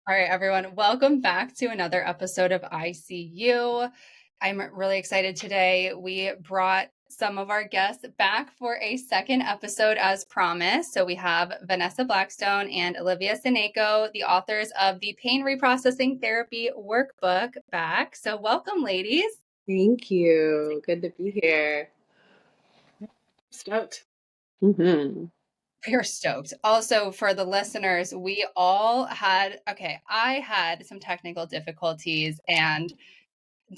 All right, everyone, welcome back to another episode of ICU. I'm really excited today. We brought some of our guests back for a second episode as promised. So we have Vanessa Blackstone and Olivia Sineko, the authors of the Pain Reprocessing Therapy Workbook, back. So welcome, ladies. Thank you. Good to be here. Stoked. Mm-hmm. We're stoked. Also, for the listeners, we all had, I had some technical difficulties, and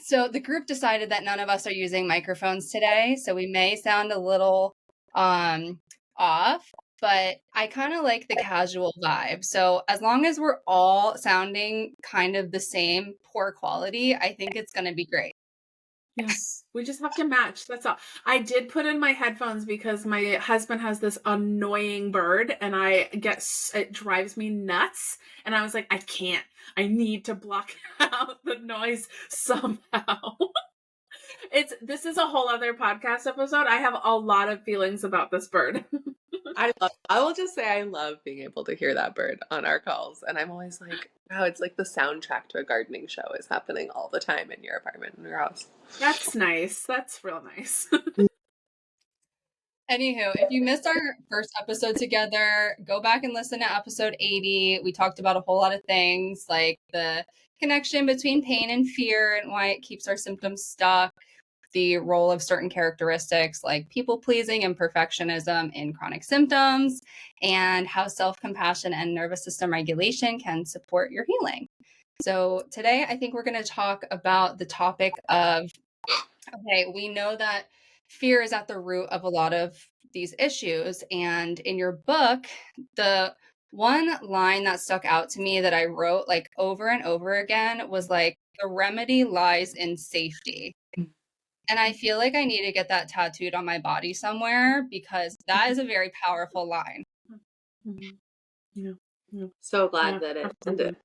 so the group decided that none of us are using microphones today, so we may sound a little off, but I kind of like the casual vibe. So as long as we're all sounding kind of the same poor quality, I think it's going to be great. Yes, we just have to match. That's all. I did put in my headphones because my husband has this annoying bird and it drives me nuts. And I was like, I can't. I need to block out the noise somehow. This is a whole other podcast episode. I have a lot of feelings about this bird. I will just say I love being able to hear that bird on our calls. And I'm always like, wow, it's like the soundtrack to a gardening show is happening all the time in your apartment, in your house. That's nice. That's real nice. Anywho, if you missed our first episode together, go back and listen to episode 80. We talked about a whole lot of things like the connection between pain and fear and why it keeps our symptoms stuck, the role of certain characteristics like people pleasing and perfectionism in chronic symptoms, and how self compassion and nervous system regulation can support your healing. So, today I think we're going to talk about the topic of we know that fear is at the root of a lot of these issues. And in your book, the one line that stuck out to me that I wrote like over and over again was like, the remedy lies in safety. And I feel like I need to get that tattooed on my body somewhere because that is a very powerful line. Mhm. Yeah. Yeah. So glad Yeah, that it absolutely.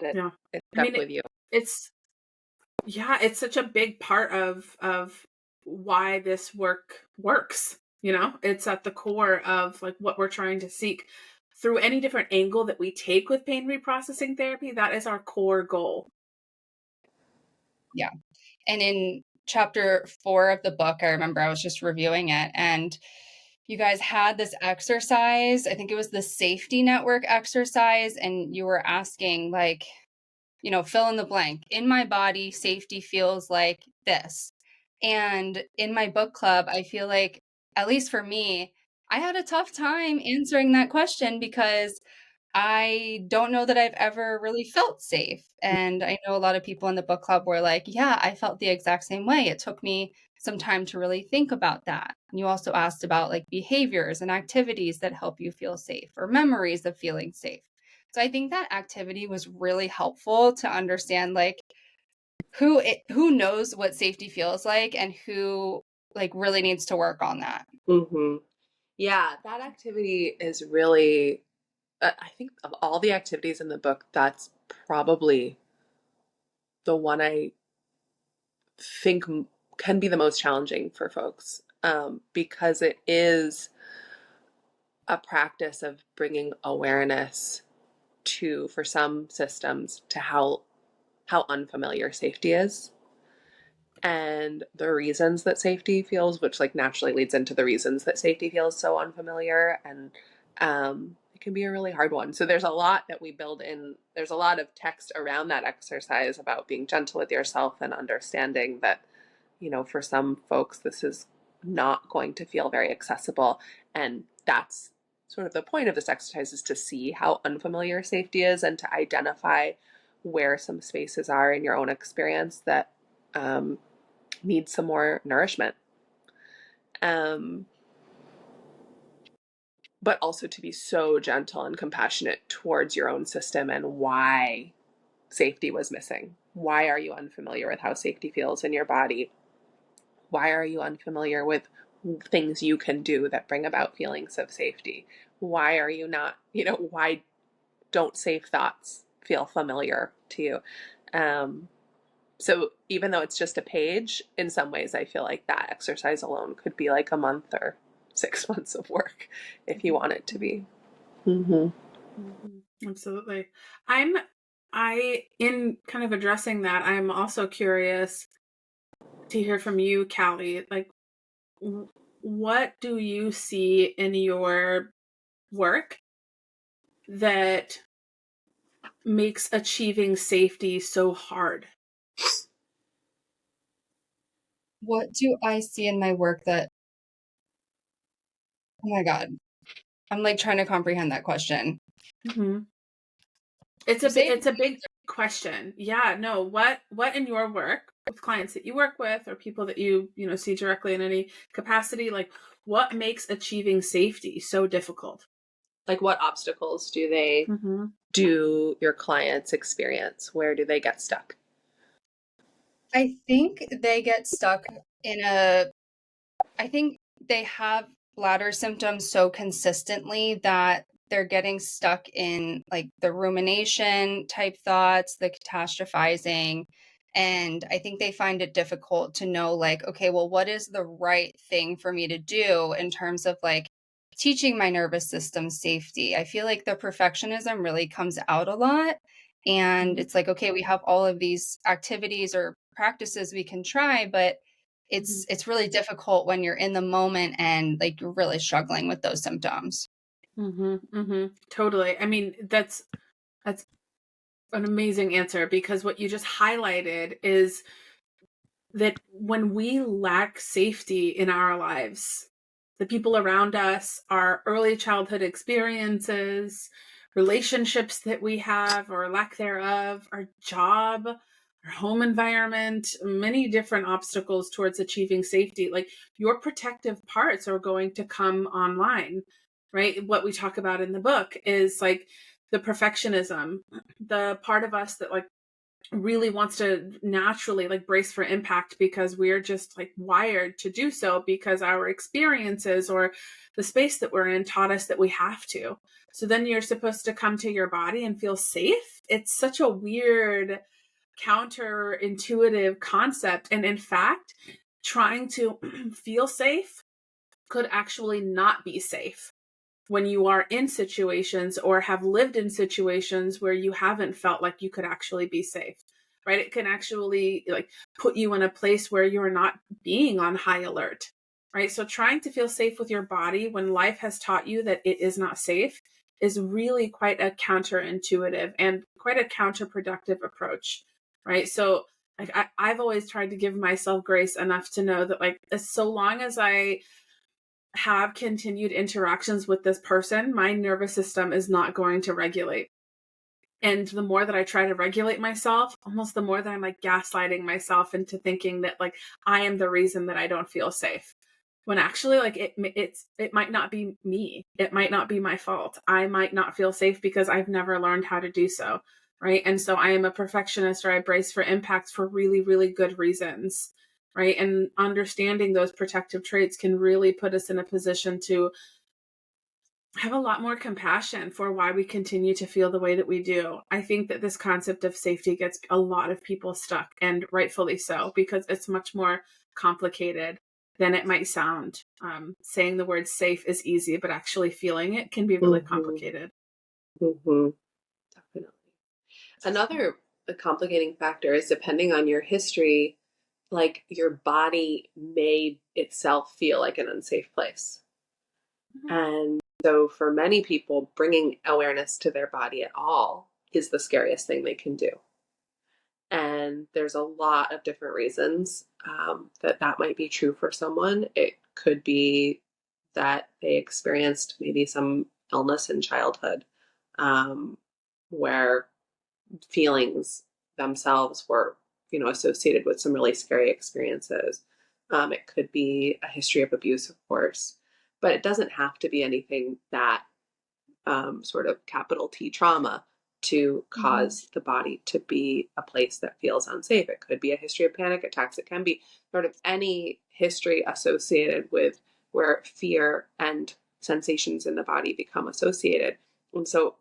Yeah. it I stuck mean, with you. it's it's such a big part of why this work works. It's at the core of like what we're trying to seek through any different angle that we take with pain reprocessing therapy. That is our core goal. Yeah. And in chapter 4 of the book, I remember I was just reviewing it and you guys had this exercise. I think it was the safety network exercise. And you were asking, like, fill in the blank. In my body, safety feels like this. And in my book club, I feel like, at least for me, I had a tough time answering that question because I don't know that I've ever really felt safe. And I know a lot of people in the book club were like, yeah, I felt the exact same way. It took me some time to really think about that. And you also asked about like behaviors and activities that help you feel safe or memories of feeling safe. So I think that activity was really helpful to understand like who knows what safety feels like and who like really needs to work on that. Mm-hmm. Yeah, that activity is really, I think of all the activities in the book, that's probably the one I think can be the most challenging for folks, because it is a practice of bringing awareness to, for some systems, to how unfamiliar safety is and the reasons that safety feels, which like naturally leads into the reasons that safety feels so unfamiliar. And it can be a really hard one. So there's a lot that we build in. There's a lot of text around that exercise about being gentle with yourself and understanding that, for some folks, this is not going to feel very accessible. And that's sort of the point of this exercise, is to see how unfamiliar safety is and to identify where some spaces are in your own experience that need some more nourishment. But also to be so gentle and compassionate towards your own system and why safety was missing. Why are you unfamiliar with how safety feels in your body? Why are you unfamiliar with things you can do that bring about feelings of safety? Why are you not, why don't safe thoughts feel familiar to you? So even though it's just a page, in some ways I feel like that exercise alone could be like a month or 6 months of work if you want it to be. Mm-hmm. Mm-hmm. Absolutely. In kind of addressing that, I'm also curious to hear from you, Callie. Like, what do you see in your work that makes achieving safety so hard? What do I see in my work that, oh my God, I'm like trying to comprehend that question. Mm-hmm. You say It's a big question. Yeah, no, what in your work with clients that you work with or people that you know see directly in any capacity, like what makes achieving safety so difficult? Like, what obstacles Mm-hmm. do your clients experience? Where do they get stuck? I think they get stuck in a, I think they have bladder symptoms so consistently that they're getting stuck in like the rumination type thoughts, the catastrophizing. And I think they find it difficult to know, like, okay, well, what is the right thing for me to do in terms of like teaching my nervous system safety? I feel like the perfectionism really comes out a lot. And it's like, okay, we have all of these activities or practices we can try, but Mm-hmm. it's really difficult when you're in the moment and like you're really struggling with those symptoms. Mm-hmm. Mm-hmm. Totally. I mean, that's an amazing answer because what you just highlighted is that when we lack safety in our lives, the people around us, our early childhood experiences, relationships that we have or lack thereof, our job, our home environment, many different obstacles towards achieving safety, like your protective parts are going to come online, right? What we talk about in the book is like the perfectionism, the part of us that like really wants to naturally like brace for impact because we're just like wired to do so because our experiences or the space that we're in taught us that we have to. So then you're supposed to come to your body and feel safe. It's such a weird counterintuitive concept, and in fact trying to feel safe could actually not be safe when you are in situations or have lived in situations where you haven't felt like you could actually be safe, right? It can actually like put you in a place where you're not being on high alert, right? So trying to feel safe with your body when life has taught you that it is not safe is really quite a counterintuitive and quite a counterproductive approach, right? So like I've always tried to give myself grace enough to know that like as so long as I have continued interactions with this person, my nervous system is not going to regulate. And the more that I try to regulate myself, almost the more that I'm like gaslighting myself into thinking that like I am the reason that I don't feel safe. When actually like it might not be me. It might not be my fault. I might not feel safe because I've never learned how to do so, right? And so I am a perfectionist or I brace for impacts for really really good reasons, right? And understanding those protective traits can really put us in a position to have a lot more compassion for why we continue to feel the way that we do. I think that this concept of safety gets a lot of people stuck, and rightfully so, because it's much more complicated than it might sound. Saying the word safe is easy, but actually feeling it can be really Mm-hmm. complicated. Mm-hmm. Definitely. Another complicating factor is depending on your history, like your body made itself feel like an unsafe place. Mhm. And so for many people, bringing awareness to their body at all is the scariest thing they can do. And there's a lot of different reasons that that might be true for someone. It could be that they experienced maybe some illness in childhood, um, where feelings themselves were, associated with some really scary experiences. It could be a history of abuse, of course, but it doesn't have to be anything that sort of capital T trauma to Mhm. cause the body to be a place that feels unsafe. It could be a history of panic attacks. It can be sort of any history associated with where fear and sensations in the body become associated. And so,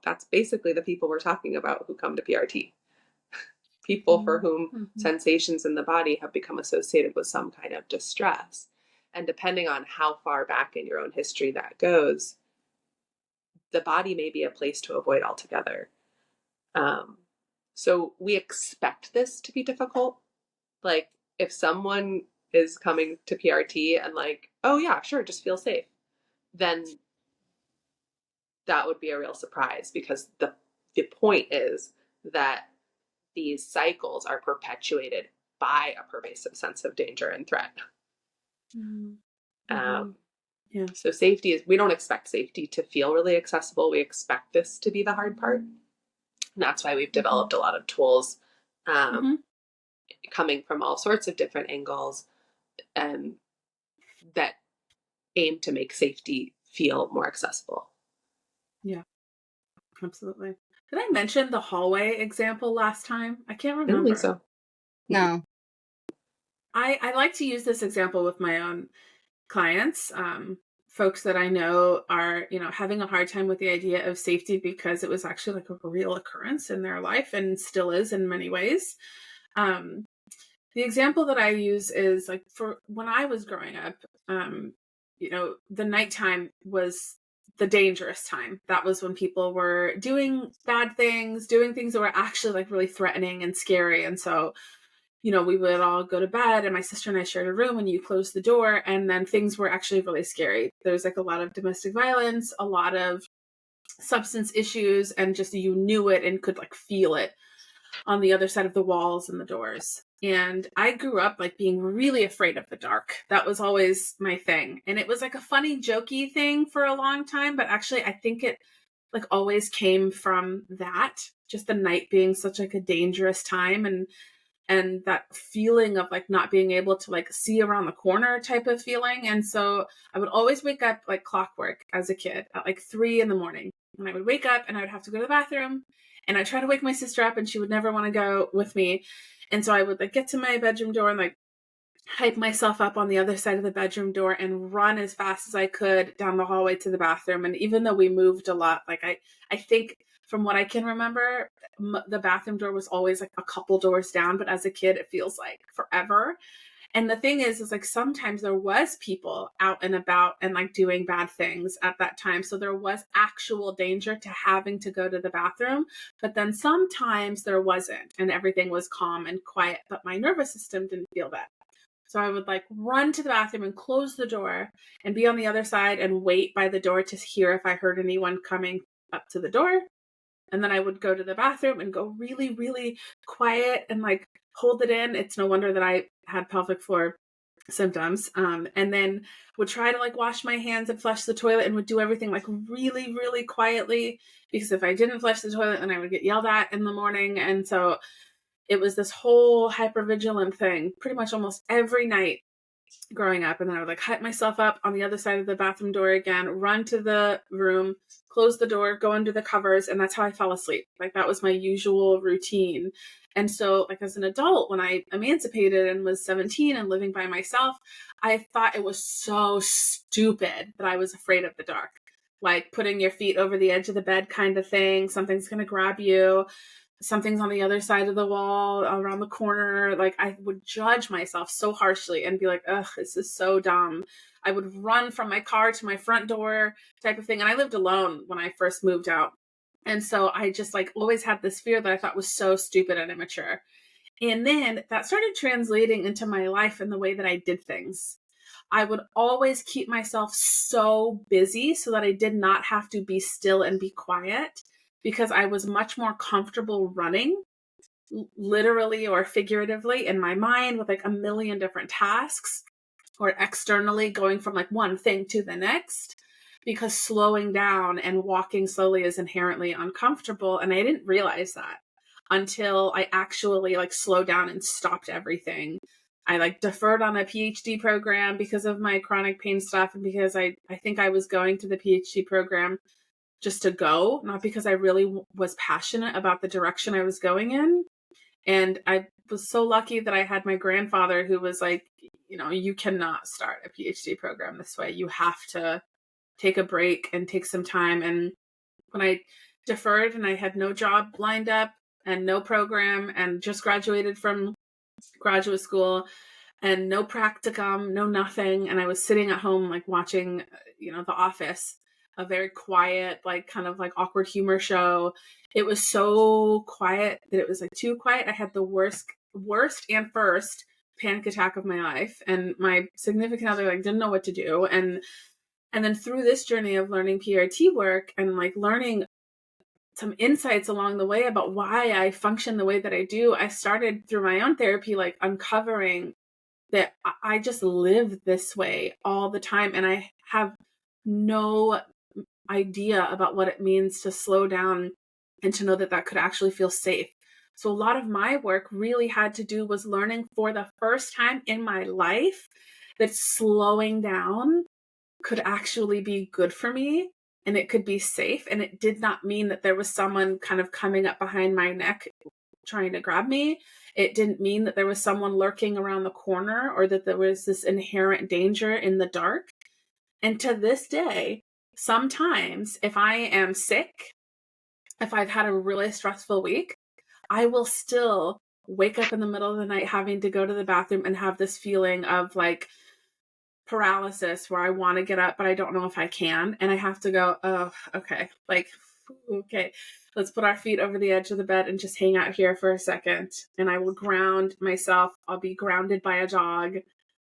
that's basically the people we're talking about who come to PRT. People for Mhm. whom Mhm. sensations in the body have become associated with some kind of distress. And depending on how far back in your own history that goes, the body may be a place to avoid altogether. So we expect this to be difficult. Like if someone is coming to PRT and like, oh yeah, sure, just feel safe, then that would be a real surprise, because the point is that these cycles are perpetuated by a pervasive sense of danger and threat. Mm-hmm. Yeah. So safety is, we don't expect safety to feel really accessible. We expect this to be the hard part. And that's why we've developed a lot of tools coming from all sorts of different angles that aim to make safety feel more accessible. Yeah, absolutely. Did I mention the hallway example last time? I can't remember. I don't think so. No. I like to use this example with my own clients, folks that I know are, having a hard time with the idea of safety because it was actually like a real occurrence in their life and still is in many ways. The example that I use is like for when I was growing up, the nighttime was the dangerous time. That was when people were doing bad things, doing things that were actually like really threatening and scary. And so we would all go to bed and my sister and I shared a room and you closed the door and then things were actually really scary. There's like a lot of domestic violence, a lot of substance issues, and just you knew it and could like feel it on the other side of the walls and the doors. And I grew up like being really afraid of the dark. That was always my thing. And it was like a funny, jokey thing for a long time, but actually I think it like always came from that, just the night being such like a dangerous time and that feeling of like not being able to like see around the corner type of feeling. And so I would always wake up like clockwork as a kid at like 3 a.m. and I would wake up and I would have to go to the bathroom and I'd try to wake my sister up and she would never want to go with me. And so I would like get to my bedroom door and like hype myself up on the other side of the bedroom door and run as fast as I could down the hallway to the bathroom. And even though we moved a lot, like I think from what I can remember, the bathroom door was always like a couple doors down, but as a kid, it feels like forever. And the thing is like sometimes there was people out and about and like doing bad things at that time. So there was actual danger to having to go to the bathroom, but then sometimes there wasn't and everything was calm and quiet, but my nervous system didn't feel that. So I would like run to the bathroom and close the door and be on the other side and wait by the door to hear if I heard anyone coming up to the door. And then I would go to the bathroom and go really, really quiet and like hold it in. It's no wonder that I had pelvic floor symptoms. And then would try to like wash my hands and flush the toilet and would do everything like really, really quietly, because if I didn't flush the toilet, then I would get yelled at in the morning. And so it was this whole hypervigilant thing pretty much almost every night growing up. And then I would like hype myself up on the other side of the bathroom door again, run to the room, close the door, go under the covers. And that's how I fell asleep. Like that was my usual routine. And so like as an adult, when I emancipated and was 17 and living by myself, I thought it was so stupid that I was afraid of the dark. Like putting your feet over the edge of the bed kind of thing. Something's going to grab you. Something's on the other side of the wall, around the corner. Like I would judge myself so harshly and be like, ugh, this is so dumb. I would run from my car to my front door type of thing. And I lived alone when I first moved out. And so I just like always had this fear that I thought was so stupid and immature. And then that started translating into my life and the way that I did things. I would always keep myself so busy so that I did not have to be still and be quiet, because I was much more comfortable running, literally or figuratively, in my mind with like a million different tasks, or externally going from like one thing to the next, because slowing down and walking slowly is inherently uncomfortable. And I didn't realize that until I actually like slowed down and stopped everything. I like deferred on a PhD program because of my chronic pain stuff, and because I think I was going to the PhD program just to go, not because I really was passionate about the direction I was going in. And I was so lucky that I had my grandfather who was like, you cannot start a PhD program this way. You have to take a break and take some time. And when I deferred and I had no job lined up and no program and just graduated from graduate school and no practicum, no nothing, and I was sitting at home like watching, The Office, a very quiet, like kind of like awkward humor show. It was so quiet that it was like too quiet. I had the worst and first panic attack of my life, and my significant other like didn't know what to do. And then through this journey of learning PRT work and like learning some insights along the way about why I function the way that I do, I started through my own therapy, like uncovering that I just live this way all the time. And I have no idea about what it means to slow down and to know that that could actually feel safe. So a lot of my work really had to do was learning for the first time in my life that slowing down could actually be good for me and it could be safe. And it did not mean that there was someone kind of coming up behind my neck trying to grab me. It didn't mean that there was someone lurking around the corner or that there was this inherent danger in the dark. And to this day, sometimes if I am sick, if I've had a really stressful week, I will still wake up in the middle of the night having to go to the bathroom and have this feeling of like paralysis where I want to get up, but I don't know if I can. And I have to go, oh, okay. Like, okay, let's put our feet over the edge of the bed and just hang out here for a second. And I will ground myself. I'll be grounded by a dog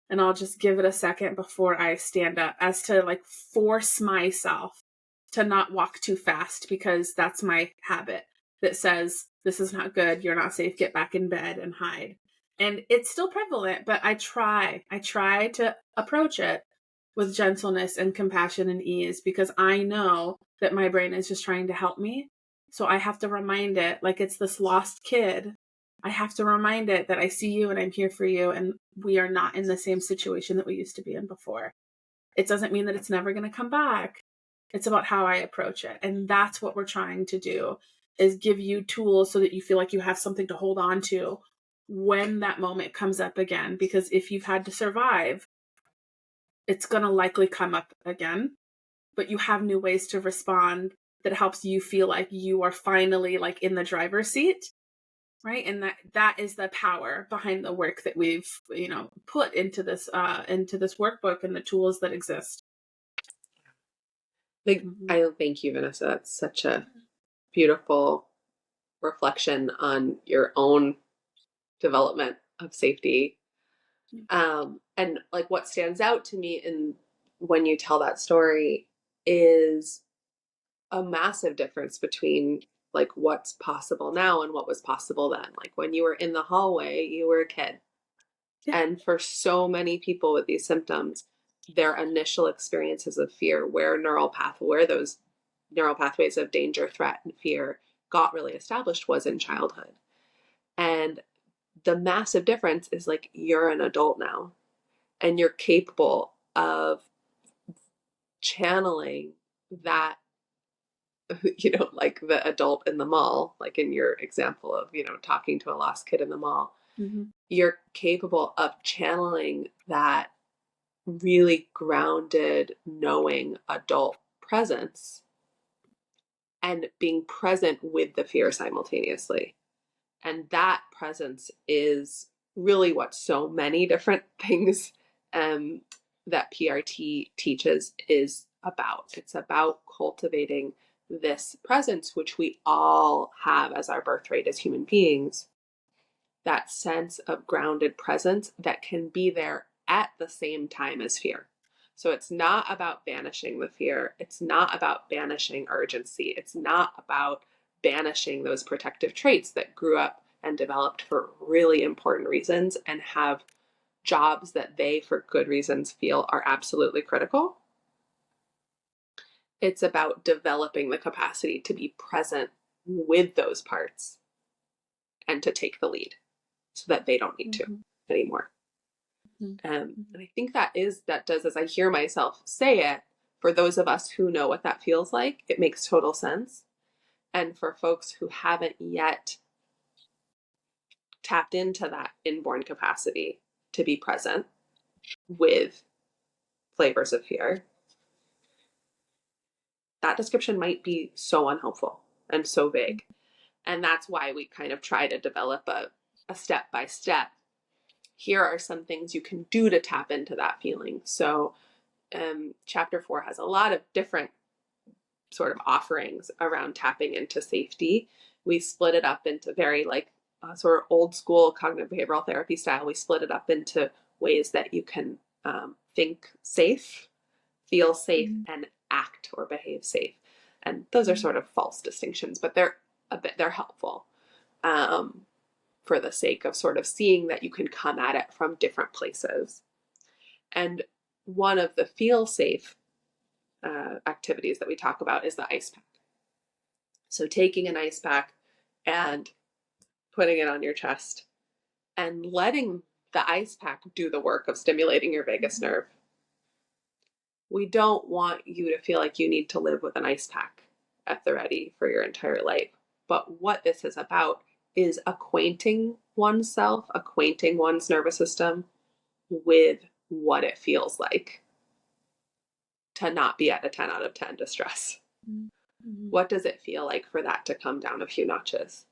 and I'll just give it a second before I stand up, as to like force myself to not walk too fast, because that's my habit that says, this is not good. You're not safe. Get back in bed and hide. And it's still prevalent, but I try to approach it with gentleness and compassion and ease, because I know that my brain is just trying to help me. So I have to remind it, like it's this lost kid. I have to remind it that I see you and I'm here for you, and we are not in the same situation that we used to be in before. It doesn't mean that it's never going to come back. It's about how I approach it. And that's what we're trying to do, is give you tools so that you feel like you have something to hold on to when that moment comes up again. Because if you've had to survive, it's going to likely come up again, but you have new ways to respond that helps you feel like you are finally like in the driver's seat. Right. And that is the power behind the work that we've, put into this workbook and the tools that exist. I thank you, Vanessa. That's such a beautiful reflection on your own development of safety. And like what stands out to me in when you tell that story is a massive difference between like what's possible now and what was possible then. Like when you were in the hallway, you were a kid. Yeah. And for so many people with these symptoms, their initial experiences of fear, where those neural pathways of danger, threat, and fear got really established was in childhood. And the massive difference is like you're an adult now and you're capable of channeling that, like the adult in the mall, like in your example of, talking to a lost kid in the mall. Mm-hmm. You're capable of channeling that really grounded, knowing adult presence and being present with the fear simultaneously. And that presence is really what so many different things that PRT teaches is about. It's about cultivating this presence, which we all have as our birthright as human beings, that sense of grounded presence that can be there at the same time as fear. So it's not about banishing the fear. It's not about banishing urgency. It's not about banishing those protective traits that grew up and developed for really important reasons and have jobs that they, for good reasons, feel are absolutely critical. It's about developing the capacity to be present with those parts and to take the lead so that they don't need to anymore. And I think that does, as I hear myself say it, for those of us who know what that feels like, it makes total sense. And for folks who haven't yet tapped into that inborn capacity to be present with flavors of fear, that description might be so unhelpful and so vague. And that's why we kind of try to develop a step-by-step. Here are some things you can do to tap into that feeling. So chapter 4 has a lot of different sort of offerings around tapping into safety. We split it up into very like sort of old school cognitive behavioral therapy style. We split it up into ways that you can think safe, feel safe, and act or behave safe. And those are sort of false distinctions, but they're helpful for the sake of sort of seeing that you can come at it from different places. And one of the feel safe activities that we talk about is the ice pack. So taking an ice pack and putting it on your chest and letting the ice pack do the work of stimulating your vagus nerve. We don't want you to feel like you need to live with an ice pack at the ready for your entire life. But what this is about is acquainting oneself, acquainting one's nervous system with what it feels like to not be at a 10 out of 10 distress. What does it feel like for that to come down a few notches?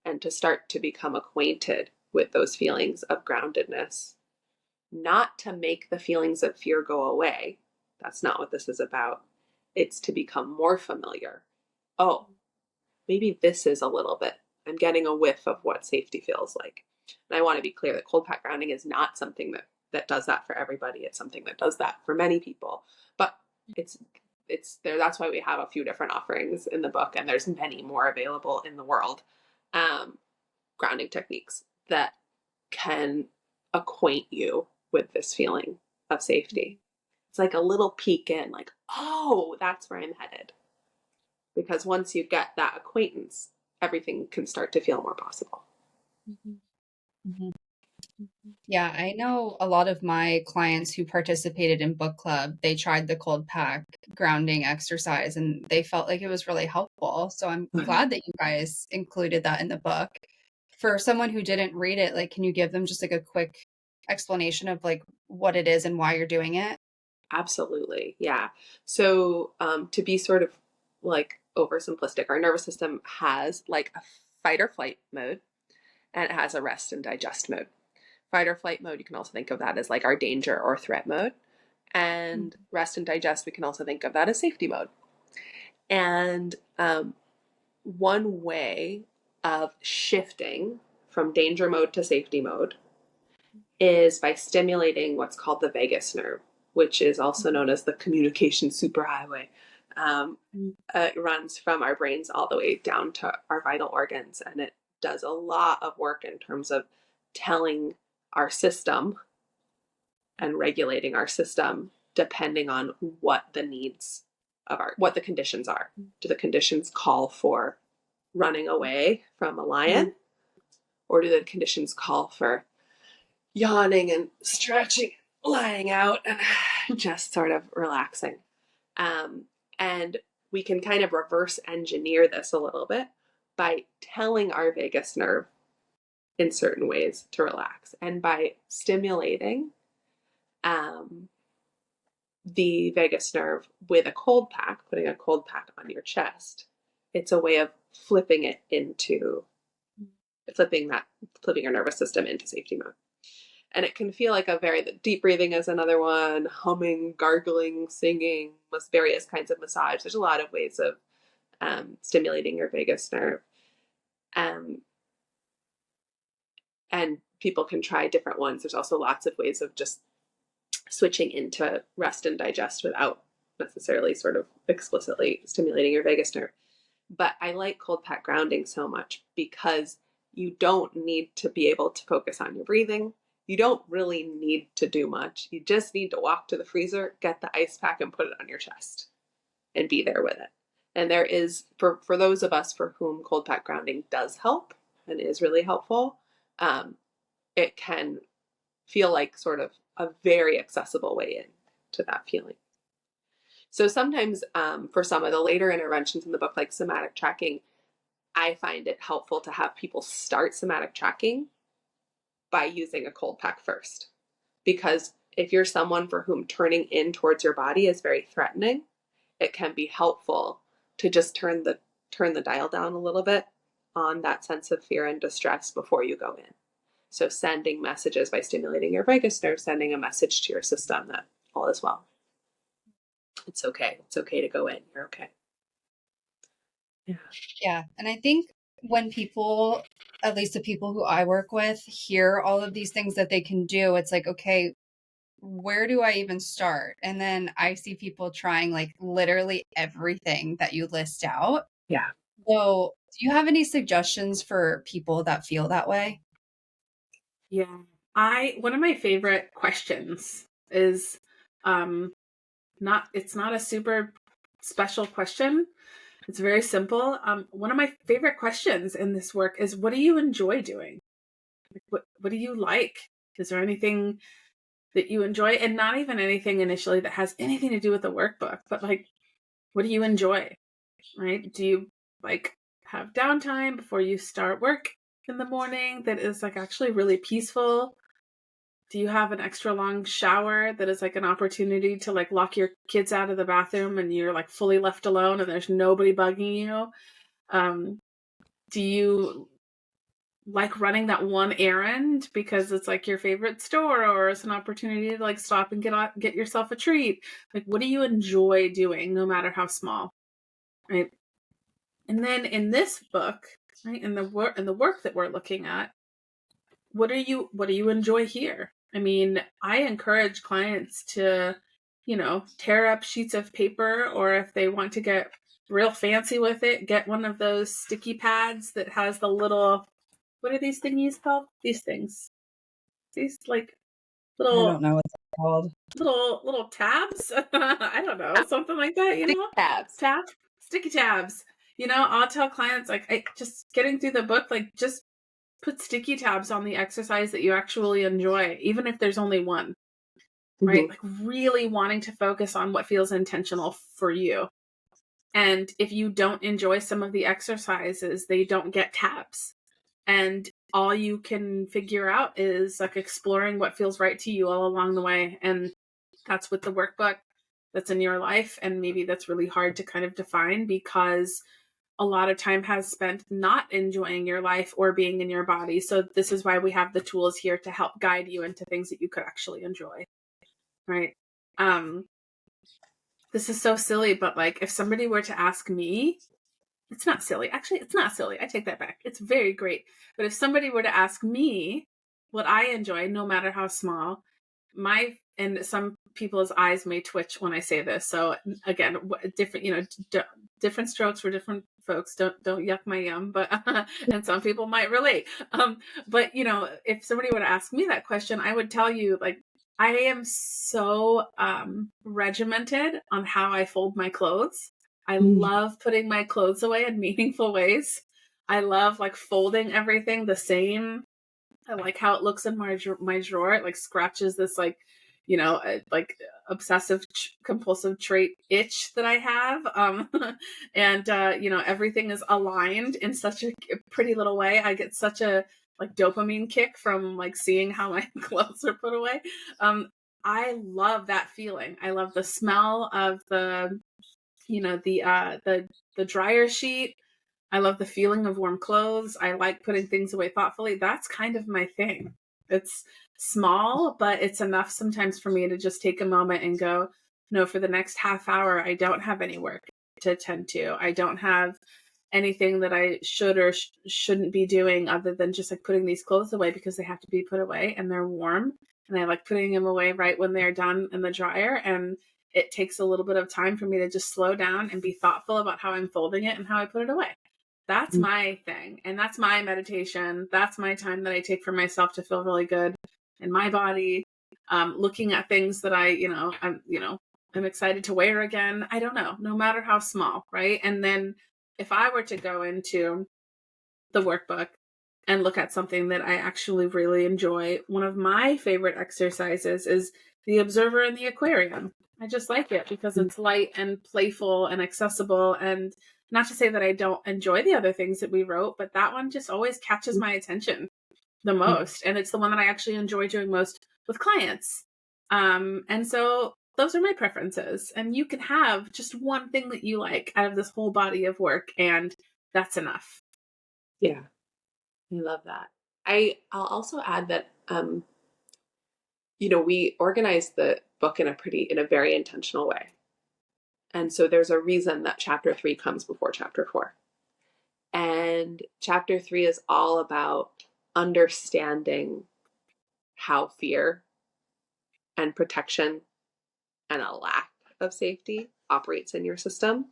And to start to become acquainted with those feelings of groundedness, not to make the feelings of fear go away. That's not what this is about. It's to become more familiar. Oh, maybe this is a little bit. I'm getting a whiff of what safety feels like. And I want to be clear that cold pack grounding is not something that does that for everybody. It's something that does that for many people. But it's there. That's why we have a few different offerings in the book, and there's many more available in the world. Grounding techniques that can acquaint you with this feeling of safety. It's like a little peek in, like, oh, that's where I'm headed. Because once you get that acquaintance, everything can start to feel more possible. Yeah, I know a lot of my clients who participated in book club, they tried the cold pack grounding exercise and they felt like it was really helpful. So I'm glad that you guys included that in the book. For someone who didn't read it, like, can you give them just like a quick explanation of like what it is and why you're doing it? Absolutely. Yeah. So to be sort of like oversimplistic, our nervous system has like a fight or flight mode and it has a rest and digest mode. Fight or flight mode, you can also think of that as like our danger or threat mode. And rest and digest, we can also think of that as safety mode. And one way of shifting from danger mode to safety mode is by stimulating what's called the vagus nerve, which is also known as the communication superhighway. It runs from our brains all the way down to our vital organs, and it does a lot of work in terms of telling our system and regulating our system depending on what the needs of what the conditions are. Do the conditions call for running away from a lion, or do the conditions call for yawning and stretching, lying out, and just sort of relaxing? And we can kind of reverse engineer this a little bit by telling our vagus nerve in certain ways to relax, and by stimulating the vagus nerve with a cold pack, putting a cold pack on your chest. It's a way of flipping your nervous system into safety mode. And it can feel like deep breathing is another one, humming, gargling, singing, various kinds of massage. There's a lot of ways of stimulating your vagus nerve. And people can try different ones. There's also lots of ways of just switching into rest and digest without necessarily sort of explicitly stimulating your vagus nerve. But I like cold pack grounding so much because you don't need to be able to focus on your breathing. You don't really need to do much. You just need to walk to the freezer, get the ice pack, and put it on your chest and be there with it. And there is, for those of us for whom cold pack grounding does help and is really helpful, it can feel like sort of a very accessible way in to that feeling. So sometimes for some of the later interventions in the book, like somatic tracking, I find it helpful to have people start somatic tracking by using a cold pack first. Because if you're someone for whom turning in towards your body is very threatening, it can be helpful to just turn the dial down a little bit on that sense of fear and distress before you go in. So sending messages by stimulating your vagus nerve, sending a message to your system that all is well. It's okay. It's okay to go in. You're okay. Yeah. And I think when people, at least the people who I work with, hear all of these things that they can do, it's like, okay, where do I even start? And then I see people trying like literally everything that you list out. Yeah. So, do you have any suggestions for people that feel that way? Yeah. One of my favorite questions is it's not a super special question. It's very simple. One of my favorite questions in this work is, what do you enjoy doing? Like, what do you like? Is there anything that you enjoy? And not even anything initially that has anything to do with the workbook, but like, what do you enjoy? Right? Do you like have downtime before you start work in the morning that is like actually really peaceful? Do you have an extra long shower that is like an opportunity to like lock your kids out of the bathroom and you're like fully left alone and there's nobody bugging you? Do you like running that one errand because it's like your favorite store, or it's an opportunity to like stop and get yourself a treat? Like, what do you enjoy doing, no matter how small, right? And then in this book, right, in the work that we're looking at, what do you enjoy here? I mean, I encourage clients to, tear up sheets of paper, or if they want to get real fancy with it, get one of those sticky pads that has the little, what are these thingies called? These things. These like I don't little know what it's called. little tabs. I don't know, something like that, Sticky tabs. sticky tabs. I'll tell clients like, just getting through the book, like just put sticky tabs on the exercise that you actually enjoy, even if there's only one, right? Mm-hmm. Like really wanting to focus on what feels intentional for you. And if you don't enjoy some of the exercises, they don't get tabs. And all you can figure out is like exploring what feels right to you all along the way. And that's with the workbook that's in your life. And maybe that's really hard to kind of define because a lot of time has spent not enjoying your life or being in your body. So this is why we have the tools here to help guide you into things that you could actually enjoy. Right. Um, this is so silly, but like if somebody were to ask me, it's not silly. Actually, it's not silly. I take that back. It's very great. But if somebody were to ask me what I enjoy, no matter how small, and some people's eyes may twitch when I say this. So again, different, different strokes for different folks. Don't yuck my yum, but and some people might relate. But if somebody were to ask me that question, I would tell you like I am so regimented on how I fold my clothes. I love putting my clothes away in meaningful ways. I love like folding everything the same. I like how it looks in my drawer. It like scratches this like, like obsessive compulsive trait itch that I have. And everything is aligned in such a pretty little way. I get such a like dopamine kick from like seeing how my clothes are put away. I love that feeling. I love the smell of the the dryer sheet. I love the feeling of warm clothes. I like putting things away thoughtfully. That's kind of my thing. It's small, but it's enough sometimes for me to just take a moment and go, no, for the next half hour, I don't have any work to attend to. I don't have anything that I should or shouldn't be doing other than just like putting these clothes away because they have to be put away and they're warm. And I like putting them away right when they're done in the dryer. And it takes a little bit of time for me to just slow down and be thoughtful about how I'm folding it and how I put it away. That's my thing. And that's my meditation. That's my time that I take for myself to feel really good in my body. Looking at things that I'm excited to wear again. I don't know, no matter how small. Right. And then if I were to go into the workbook and look at something that I actually really enjoy, one of my favorite exercises is the observer in the aquarium. I just like it because it's light and playful and accessible. And not to say that I don't enjoy the other things that we wrote, but that one just always catches my attention the most. And it's the one that I actually enjoy doing most with clients. And so those are my preferences. And you can have just one thing that you like out of this whole body of work, and that's enough. Yeah, I love that. I'll also add that we organize the book in a very intentional way. And so there's a reason that chapter 3 comes before chapter 4. And chapter 3 is all about understanding how fear and protection and a lack of safety operates in your system.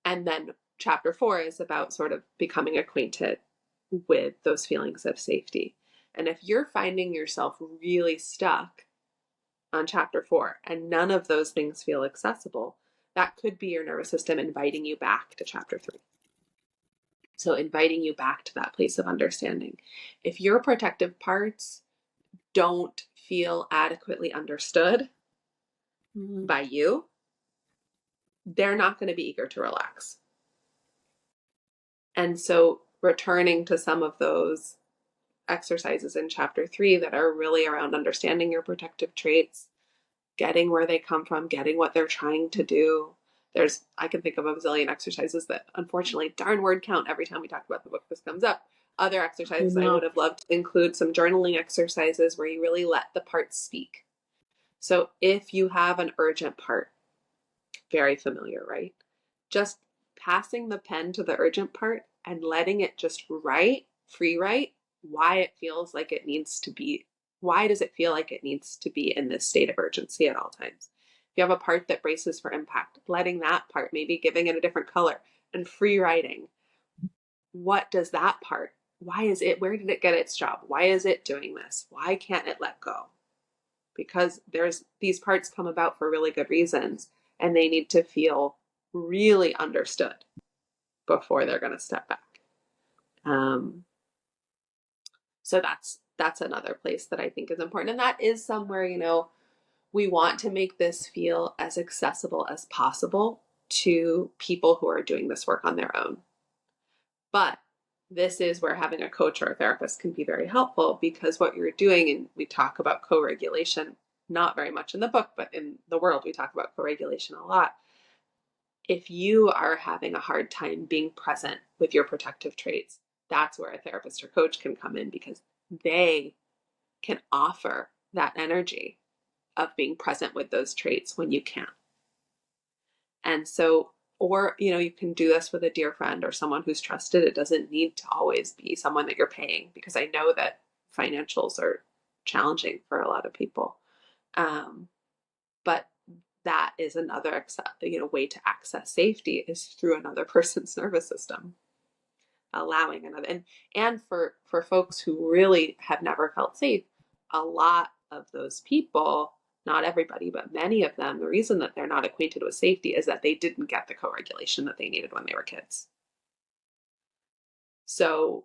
And then chapter 4 is about sort of becoming acquainted with those feelings of safety. And if you're finding yourself really stuck on chapter 4 and none of those things feel accessible, that could be your nervous system inviting you back to chapter 3. So inviting you back to that place of understanding. If your protective parts don't feel adequately understood by you, they're not going to be eager to relax. And so returning to some of those exercises in chapter 3 that are really around understanding your protective traits, getting where they come from, getting what they're trying to do. I can think of a bazillion exercises that unfortunately darn word count every time we talk about the book this comes up. Other exercises I would have loved to include some journaling exercises where you really let the parts speak. So if you have an urgent part, very familiar, right? Just passing the pen to the urgent part and letting it just free write why it feels like it needs to be. Why does it feel like it needs to be in this state of urgency at all times? If you have a part that braces for impact, letting that part, maybe giving it a different color and free writing. What does that part, where did it get its job? Why is it doing this? Why can't it let go? Because these parts come about for really good reasons and they need to feel really understood before they're going to step back. So that's another place that I think is important. And that is somewhere, we want to make this feel as accessible as possible to people who are doing this work on their own. But this is where having a coach or a therapist can be very helpful, because what you're doing, and we talk about co-regulation, not very much in the book, but in the world, we talk about co-regulation a lot. If you are having a hard time being present with your protective traits, that's where a therapist or coach can come in, because they can offer that energy of being present with those traits when you can't. And so, or, you can do this with a dear friend or someone who's trusted. It doesn't need to always be someone that you're paying, because I know that financials are challenging for a lot of people. But that is another way to access safety, is through another person's nervous system, allowing another. And for folks who really have never felt safe, a lot of those people, not everybody, but many of them, the reason that they're not acquainted with safety is that they didn't get the co-regulation that they needed when they were kids. So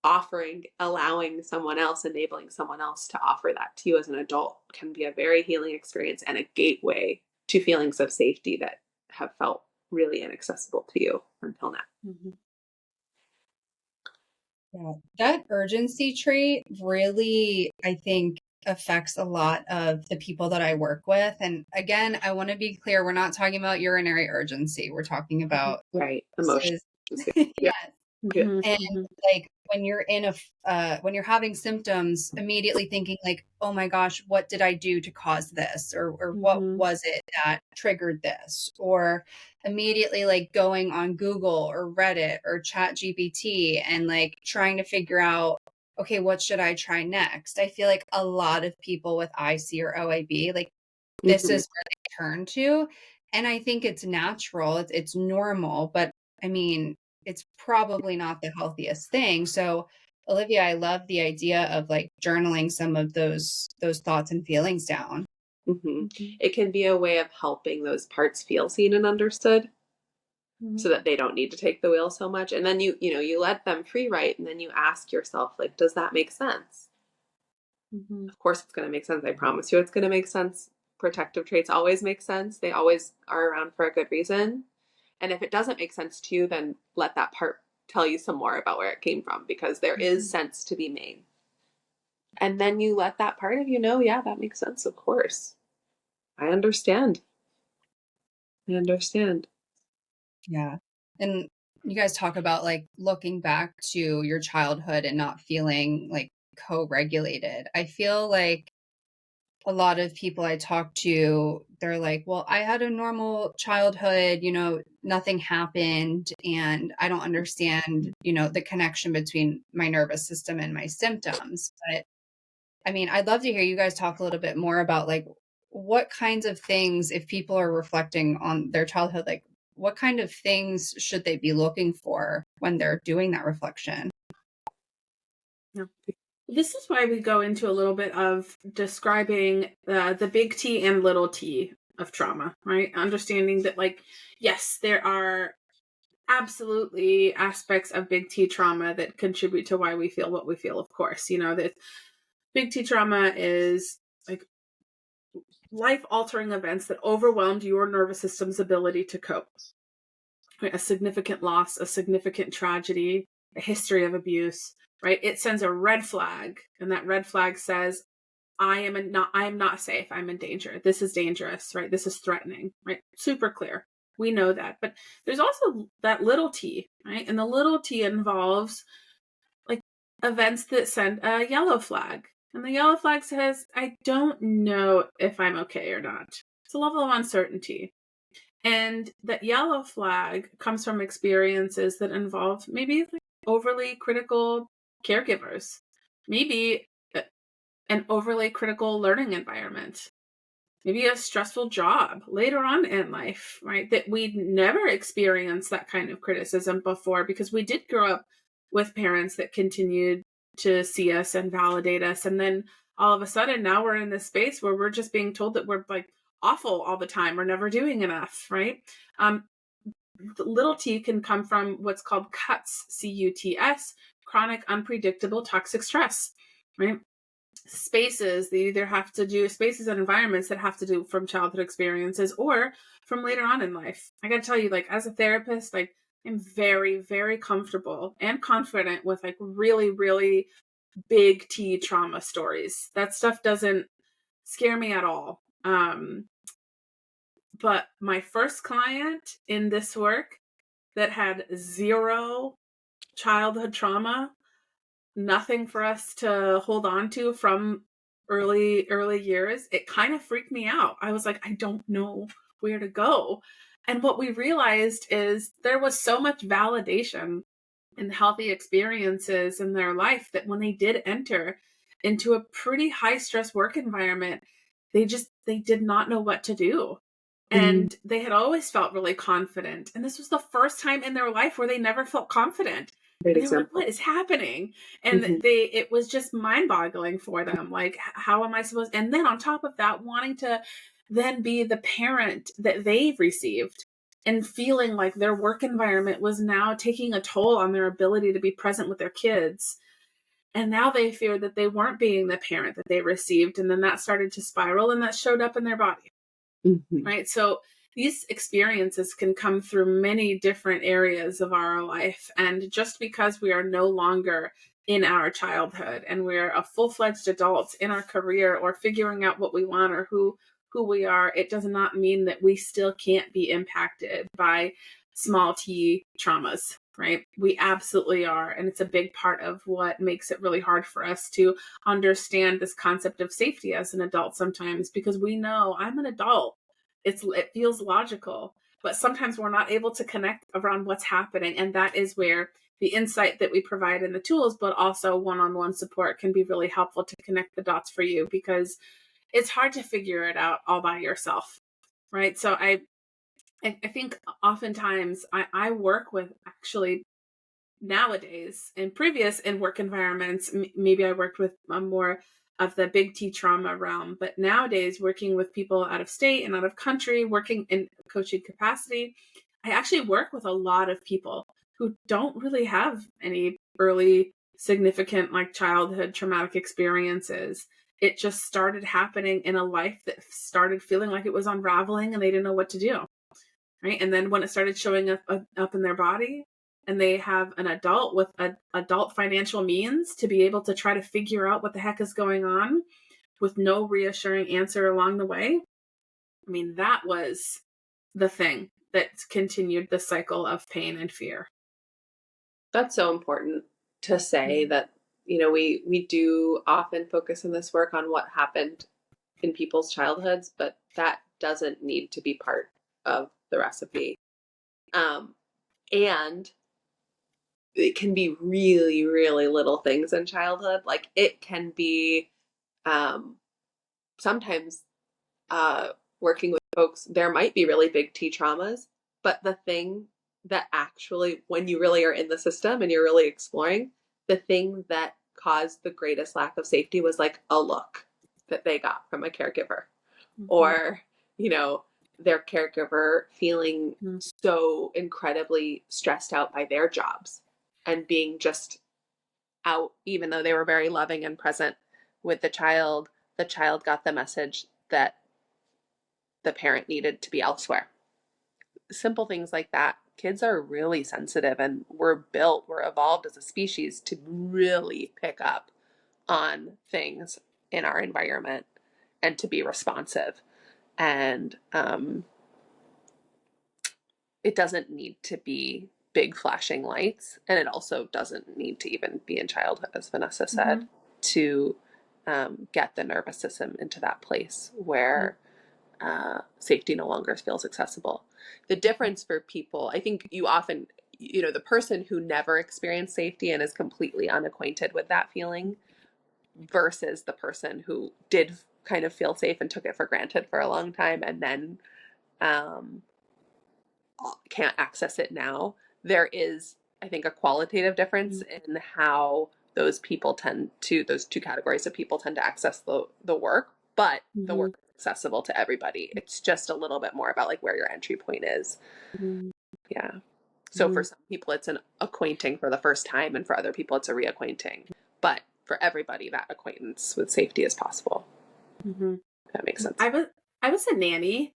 allowing someone else, enabling someone else to offer that to you as an adult can be a very healing experience and a gateway to feelings of safety that have felt really inaccessible to you until now. Yeah, that urgency trait really, I think, affects a lot of the people that I work with. And again, I want to be clear, we're not talking about urinary urgency. We're talking about Emotion. yes. Yeah. And like when you're when you're having symptoms, immediately thinking like, oh my gosh, what did I do to cause this? Or what was it that triggered this? Or immediately like going on Google or Reddit or Chat GPT and like trying to figure out, okay, what should I try next? I feel like a lot of people with IC or OAB, like this is where they turn to. And I think it's natural, it's normal, but I mean, it's probably not the healthiest thing. So, Olivia, I love the idea of like journaling some of those thoughts and feelings down. It can be a way of helping those parts feel seen and understood, so that they don't need to take the wheel so much. And then you let them free write, and then you ask yourself, like, does that make sense? Of course it's going to make sense. I promise you it's going to make sense. Protective traits always make sense. They always are around for a good reason. And if it doesn't make sense to you, then let that part tell you some more about where it came from, because there is sense to be made. And then you let that part of you know, yeah, that makes sense. Of course. I understand. Yeah. And you guys talk about like looking back to your childhood and not feeling like co-regulated. I feel like a lot of people I talk to, they're like, well, I had a normal childhood, nothing happened and I don't understand, the connection between my nervous system and my symptoms. But I mean, I'd love to hear you guys talk a little bit more about like what kinds of things, if people are reflecting on their childhood, like what kind of things should they be looking for when they're doing that reflection? Yeah. This is why we go into a little bit of describing the big T and little t of trauma, right? Understanding that, like, yes, there are absolutely aspects of big T trauma that contribute to why we feel what we feel, of course. That big T trauma is like life-altering events that overwhelmed your nervous system's ability to cope. Right? A significant loss, a significant tragedy, a history of abuse, right? It sends a red flag, and that red flag says, I am not safe. I'm in danger. This is dangerous, right? This is threatening, right? Super clear. We know that. But there's also that little t, right? And the little t involves like events that send a yellow flag. And the yellow flag says, I don't know if I'm okay or not. It's a level of uncertainty. And that yellow flag comes from experiences that involve maybe like overly critical caregivers, maybe an overly critical learning environment, maybe a stressful job later on in life, right? That we'd never experienced that kind of criticism before because we did grow up with parents that continued to see us and validate us. And then all of a sudden now we're in this space where we're just being told that we're like awful all the time. We're never doing enough, right? The little t can come from what's called CUTS, C-U-T-S, chronic unpredictable toxic stress, right? Spaces, they either have to do spaces and environments that have to do from childhood experiences or from later on in life. I gotta tell you, like, as a therapist, like, I'm very, very comfortable and confident with like really, really big T trauma stories. That stuff doesn't scare me at all. But my first client in this work that had zero childhood trauma, nothing for us to hold on to from early years, it kind of freaked me out. I was like, I don't know where to go. And what we realized is there was so much validation and healthy experiences in their life that when they did enter into a pretty high stress work environment, they did not know what to do. And they had always felt really confident. And this was the first time in their life where they never felt confident. Great And they were like, example. what is happening? And it was just mind boggling for them. Like, how am I supposed, and then on top of that, wanting to then be the parent that they've received and feeling like their work environment was now taking a toll on their ability to be present with their kids. And now they feared that they weren't being the parent that they received. And then that started to spiral and that showed up in their body. Right? So these experiences can come through many different areas of our life. And just because we are no longer in our childhood and we're a full-fledged adults in our career or figuring out what we want or who we are, it does not mean that we still can't be impacted by small t traumas, right? We absolutely are. And it's a big part of what makes it really hard for us to understand this concept of safety as an adult sometimes, because we know I'm an adult. It feels logical, but sometimes we're not able to connect around what's happening. And that is where the insight that we provide in the tools, but also one-on-one support can be really helpful to connect the dots for you, because it's hard to figure it out all by yourself, right? So I think oftentimes I work with, actually nowadays, in work environments, maybe I worked with more of the big T trauma realm, but nowadays working with people out of state and out of country, working in coaching capacity, I actually work with a lot of people who don't really have any early significant like childhood traumatic experiences. It just started happening in a life that started feeling like it was unraveling and they didn't know what to do. Right. And then when it started showing up in their body, and they have an adult with adult financial means to be able to try to figure out what the heck is going on with no reassuring answer along the way. I mean, that was the thing that continued the cycle of pain and fear. That's so important to say that, we do often focus in this work on what happened in people's childhoods, but that doesn't need to be part of the recipe. And it can be really, really little things in childhood. Like it can be sometimes working with folks, there might be really big T traumas, but the thing that actually, when you really are in the system and you're really exploring, the thing that caused the greatest lack of safety was like a look that they got from a caregiver, or, you know, their caregiver feeling so incredibly stressed out by their jobs and being just out, even though they were very loving and present with the child got the message that the parent needed to be elsewhere. Simple things like that. Kids are really sensitive, and we're evolved as a species to really pick up on things in our environment and to be responsive. And it doesn't need to be big flashing lights, and it also doesn't need to even be in childhood, as Vanessa said, to get the nervous system into that place where safety no longer feels accessible. The difference for people, I think you often, you know, the person who never experienced safety and is completely unacquainted with that feeling versus the person who did kind of feel safe and took it for granted for a long time and then can't access it now. There is, I think, a qualitative difference in how those two categories of people tend to access the work, but the work is accessible to everybody. It's just a little bit more about like where your entry point is. Yeah. So for some people it's an acquainting for the first time, and for other people it's a reacquainting. But for everybody, that acquaintance with safety is possible. That makes sense. I was a nanny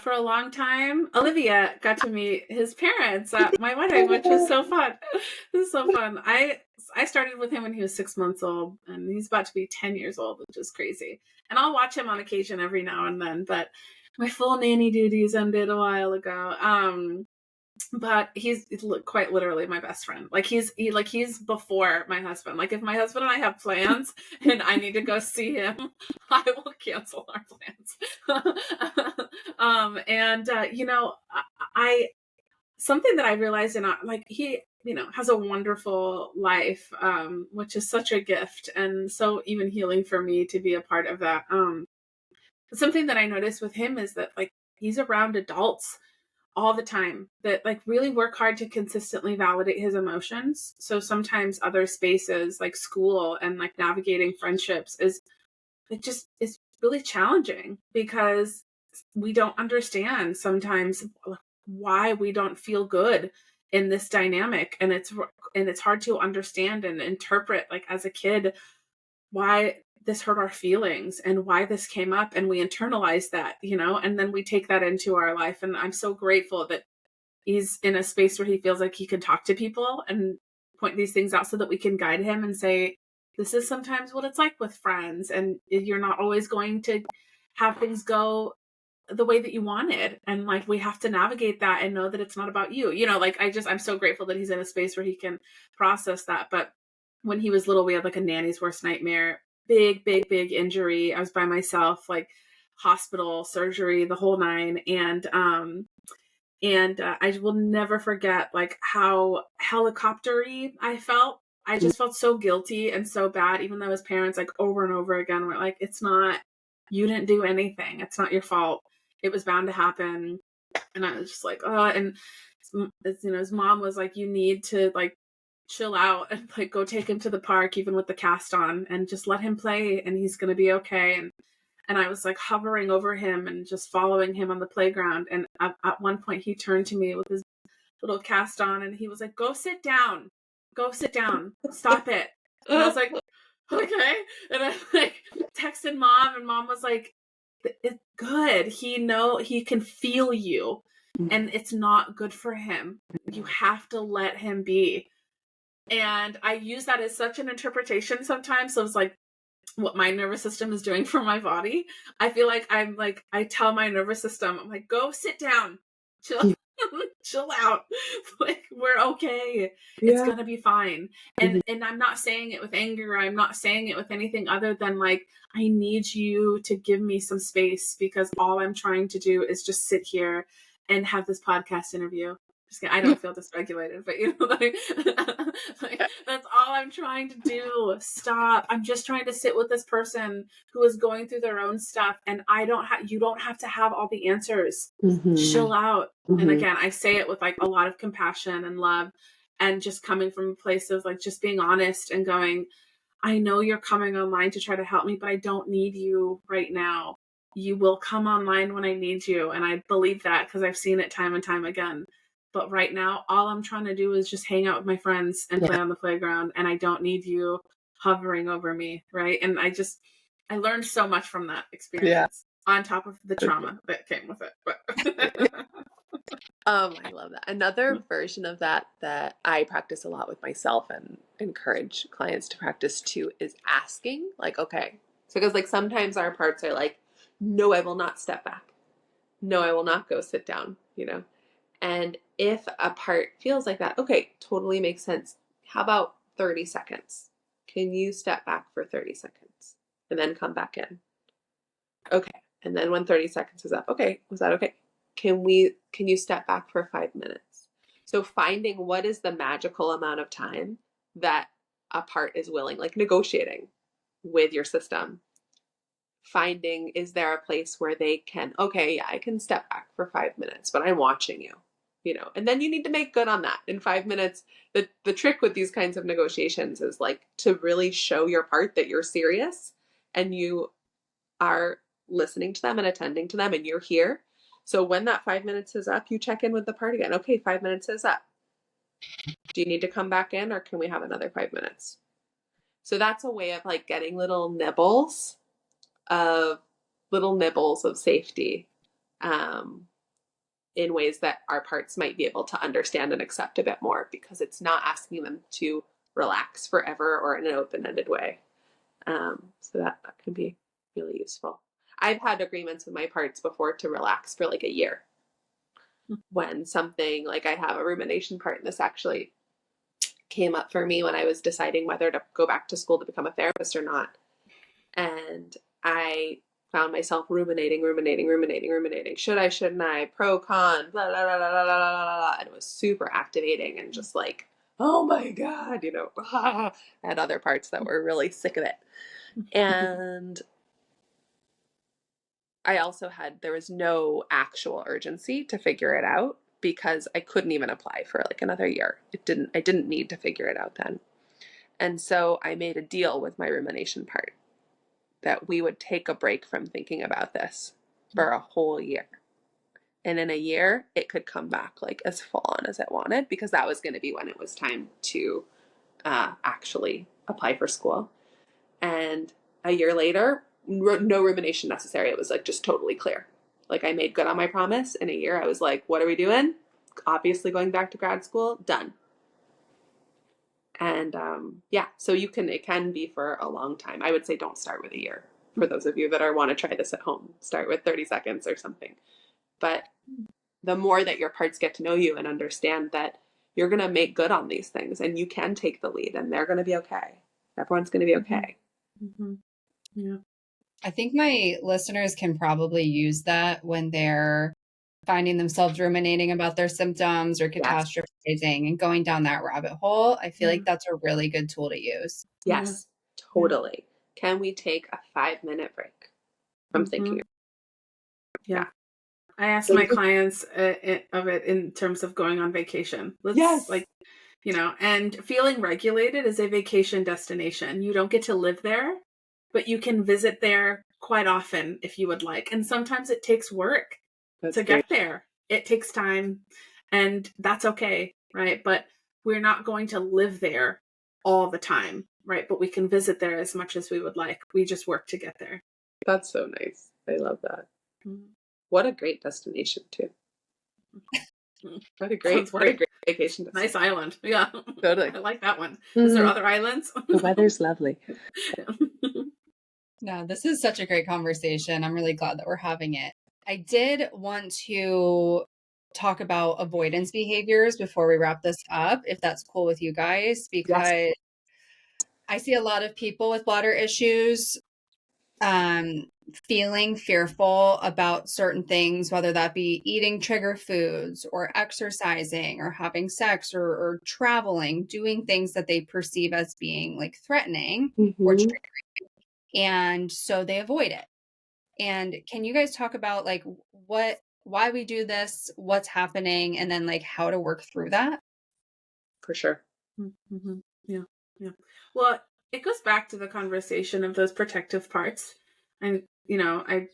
for a long time. Olivia got to meet his parents at my wedding, which was so fun. It was so fun. I started with him when he was 6 months old, and he's about to be 10 years old, which is crazy. And I'll watch him on occasion every now and then, but my full nanny duties ended a while ago. But he's quite literally my best friend. Like he's before my husband. Like if my husband and I have plans and I need to go see him, I will cancel our plans. You know, I something that I realized like he, you know, has a wonderful life, which is such a gift and so even healing for me to be a part of that. Something that I noticed with him is that like he's around adults all the time that like really work hard to consistently validate his emotions. So sometimes other spaces like school and like navigating friendships is really challenging because we don't understand sometimes why we don't feel good in this dynamic, and it's hard to understand and interpret like as a kid why this hurt our feelings and why this came up, and we internalize that, you know, and then we take that into our life. And I'm so grateful that he's in a space where he feels like he can talk to people and point these things out so that we can guide him and say, this is sometimes what it's like with friends, and you're not always going to have things go the way that you wanted, and like we have to navigate that and know that it's not about you, you know. Like I'm so grateful that he's in a space where he can process that. But when he was little, we had like a nanny's worst nightmare, big injury. I was by myself, like hospital, surgery, the whole nine. And I will never forget like how helicoptery I felt. I just felt so guilty and so bad, even though his parents like over and over again were like, it's not, you didn't do anything. It's not your fault. It was bound to happen. And I was just like, oh, and you know, his mom was like, you need to like chill out and like go take him to the park, even with the cast on, and just let him play and he's going to be okay. And I was like hovering over him and just following him on the playground. And at one point he turned to me with his little cast on and he was like, go sit down, stop it. And I was like, okay. And I like texted mom, and mom was like, it's good. He can feel you, and it's not good for him. You have to let him be. And I use that as such an interpretation sometimes. So it's like what my nervous system is doing for my body. I feel like I tell my nervous system, I'm like, go sit down, chill out. Like, we're okay. It's going to be fine. And I'm not saying it with anger. I'm not saying it with anything other than like, I need you to give me some space, because all I'm trying to do is just sit here and have this podcast interview. Just kidding. I don't feel dysregulated, but you know, like, that's all I'm trying to do. Stop. I'm just trying to sit with this person who is going through their own stuff, and you don't have to have all the answers. Chill out. And again, I say it with like a lot of compassion and love, and just coming from a place of like just being honest and going, I know you're coming online to try to help me, but I don't need you right now. You will come online when I need you. And I believe that because I've seen it time and time again. But right now, all I'm trying to do is just hang out with my friends and play on the playground. And I don't need you hovering over me. Right. And I learned so much from that experience on top of the trauma that came with it. But I love that. Another version of that that I practice a lot with myself and encourage clients to practice too is asking, like, okay, so because like sometimes our parts are like, no, I will not step back. No, I will not go sit down, you know? And if a part feels like that, okay, totally makes sense. How about 30 seconds? Can you step back for 30 seconds and then come back in? Okay. And then when 30 seconds is up, okay, was that okay? Can you step back for 5 minutes? So finding what is the magical amount of time that a part is willing, like negotiating with your system. Finding, is there a place where they can, okay, yeah, I can step back for 5 minutes, but I'm watching you, you know, and then you need to make good on that in 5 minutes. The trick with these kinds of negotiations is like to really show your part that you're serious and you are listening to them and attending to them and you're here. So when that 5 minutes is up, you check in with the part again. Okay, 5 minutes is up. Do you need to come back in or can we have another 5 minutes? So that's a way of like getting of little nibbles of safety in ways that our parts might be able to understand and accept a bit more because it's not asking them to relax forever or in an open-ended way. So that can be really useful. I've had agreements with my parts before to relax for like a year. When something like I have a rumination part, and this actually came up for me when I was deciding whether to go back to school to become a therapist or not. And I found myself ruminating. Should I, shouldn't I? Pro, con, blah, blah, blah, blah, blah, blah, blah. And it was super activating and just like, oh my God, you know, I had other parts that were really sick of it. And I also there was no actual urgency to figure it out because I couldn't even apply for like another year. I didn't need to figure it out then. And so I made a deal with my rumination part that we would take a break from thinking about this for a whole year. And in a year, it could come back like as full on as it wanted because that was going to be when it was time to actually apply for school. And a year later, no rumination necessary. It was like just totally clear. Like I made good on my promise. In a year, I was like, what are we doing? Obviously going back to grad school, done. And so it can be for a long time. I would say don't start with a year. For those of you that want to try this at home, start with 30 seconds or something. But the more that your parts get to know you and understand that you're going to make good on these things and you can take the lead and they're going to be okay. Everyone's going to be okay. Mm-hmm. Yeah. I think my listeners can probably use that when they're finding themselves ruminating about their symptoms or catastrophizing and going down that rabbit hole. I feel like that's a really good tool to use. Yes, totally. Can we take a 5-minute break from thinking? Yeah. I ask my clients of it in terms of going on vacation. Like, you know, and feeling regulated is a vacation destination. You don't get to live there, but you can visit there quite often if you would like. And sometimes it takes work to get there. It takes time and that's okay, right? But we're not going to live there all the time, right? But we can visit there as much as we would like. We just work to get there. That's so nice. I love that. Mm-hmm. What a great destination too. What a great vacation destination. Nice island. Yeah. Totally. I like that one. Mm-hmm. Is there other islands? The weather's lovely. No, this is such a great conversation. I'm really glad that we're having it. I did want to talk about avoidance behaviors before we wrap this up, if that's cool with you guys, because I see a lot of people with bladder issues um, feeling fearful about certain things, whether that be eating trigger foods or exercising or having sex or traveling, doing things that they perceive as being like threatening or Mm-hmm. triggering. And so they avoid it. And can you guys talk about like why we do this, what's happening, and then like how to work through that? For sure. Mm-hmm. Yeah. Yeah. Well, it goes back to the conversation of those protective parts. And, I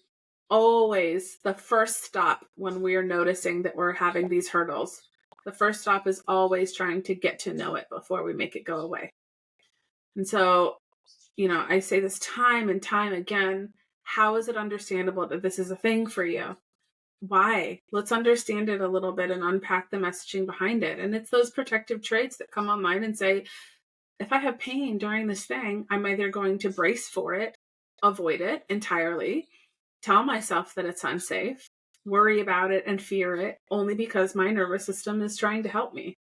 always, the first stop when we're noticing that we're having these hurdles, the first stop is always trying to get to know it before we make it go away. And so, I say this time and time again. How is it understandable that this is a thing for you? Why? Let's understand it a little bit and unpack the messaging behind it. And it's those protective traits that come online and say, if I have pain during this thing, I'm either going to brace for it, avoid it entirely, tell myself that it's unsafe, worry about it and fear it only because my nervous system is trying to help me.